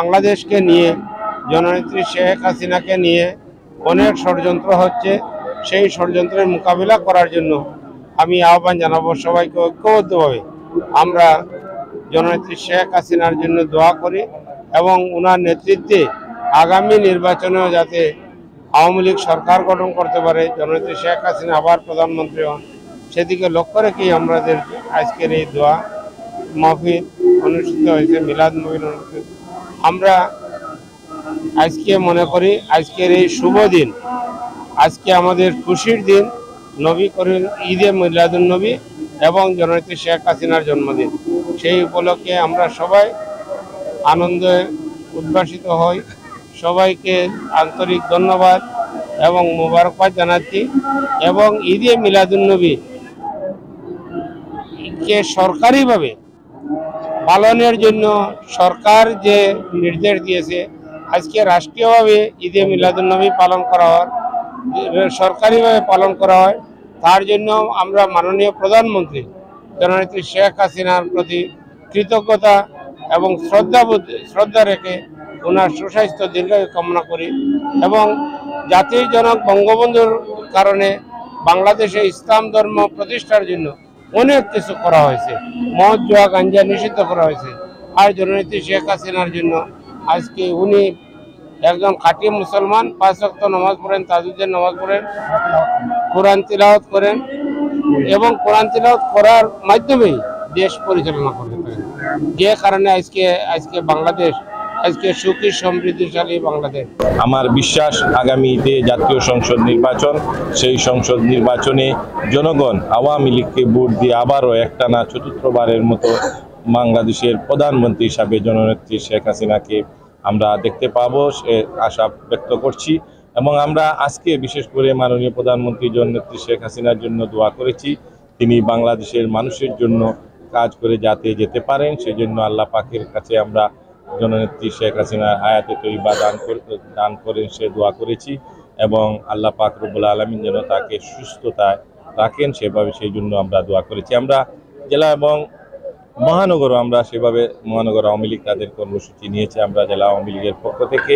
বাংলাদেশকে নিয়ে জননেত্রী শেখ হাসিনাকে নিয়ে অনেক ষড়যন্ত্র হচ্ছে। সেই ষড়যন্ত্রের মোকাবিলা করার জন্য আমি আহ্বান জানাবো সবাইকে ঐক্যবদ্ধভাবে আমরা জননেত্রী শেখ হাসিনার জন্য দোয়া করি এবং ওনার নেতৃত্বে আগামী নির্বাচনেও যাতে আওয়ামী লীগ সরকার গঠন করতে পারে, জননেত্রী শেখ হাসিনা আবার প্রধানমন্ত্রী হন, সেদিকে লক্ষ্য রেখেই আমাদের আজকের এই দোয়া মাহফিল অনুষ্ঠিত হয়েছে, মিলাদ মাহফিল অনুষ্ঠিত। আমরা আজকে মনে করি আজকের এই শুভ দিন, আজকে আমাদের খুশির দিন, নবী করিম ঈদে মিলাদুন্নবী এবং জননেত্রী শেখ হাসিনার জন্মদিন। সেই উপলক্ষে আমরা সবাই আনন্দে উদ্ভাসিত হই। সবাইকে আন্তরিক ধন্যবাদ এবং মোবারকবাদ জানাচ্ছি। এবং ঈদে মিলাদুন্নবী কে সরকারিভাবে পালনের জন্য সরকার যে নির্দেশ দিয়েছে, আজকে রাষ্ট্রীয়ভাবে ঈদে মিলাদুন্নবী পালন করা হয়, সরকারিভাবে পালন করা হয়। তার জন্য আমরা মাননীয় প্রধানমন্ত্রী জননেত্রী শেখ হাসিনার প্রতি কৃতজ্ঞতা এবং শ্রদ্ধা রেখে ওনার সুস্বাস্থ্য দীর্ঘায়ু কামনা করি। এবং জাতির জনক বঙ্গবন্ধুর কারণে বাংলাদেশে ইসলাম ধর্ম প্রতিষ্ঠার জন্য অনেক কিছু করা হয়েছে, মদ জুয়া গাঞ্জা নিষিদ্ধ করা হয়েছে। আর জননেত্রী শেখ হাসিনার জন্য আজকে উনি একজন খাঁটি মুসলমান, 5 ওয়াক্ত নামাজ পড়েন, তাহাজ্জুদের নামাজ পড়েন, কোরআন তিলাওয়াত করেন এবং কোরআন তিলাওয়াত করার মাধ্যমেই দেশ পরিচালনা করতে পারেন। যে কারণে আজকে বাংলাদেশ আজকে সুখী সমৃদ্ধিশালী বাংলাদেশ। আমার বিশ্বাস আগামীতে জাতীয় সংসদ নির্বাচন, সেই সংসদ নির্বাচনে জনগণ আওয়ামী লীগকে ভোট দিয়ে আবারও একটানা চতুর্থবারের মতো বাংলাদেশের প্রধানমন্ত্রী হিসাবে জননেত্রী শেখ হাসিনাকে আমরা দেখতে পাবো, সে আশা ব্যক্ত করছি। এবং আমরা আজকে বিশেষ করে মাননীয় প্রধানমন্ত্রী জননেত্রী শেখ হাসিনার জন্য দোয়া করেছি, তিনি বাংলাদেশের মানুষের জন্য কাজ করে যাতে যেতে পারেন, সেজন্য আল্লাহ পাকের কাছে আমরা জননেত্রী শেখ হাসিনার হায়াতে তৈবা দান করেন সে দোয়া করেছি। এবং আল্লাহ পাক রব্বুল আলামিন যেন তাকে সুস্থতায় রাখেন সেভাবে, সেই জন্য আমরা দোয়া করেছি। আমরা জেলা এবং মহানগরও আমরা সেভাবে মহানগর আওয়ামী লীগ তাদের কর্মসূচি নিয়েছে। আমরা জেলা আওয়ামী লীগের পক্ষ থেকে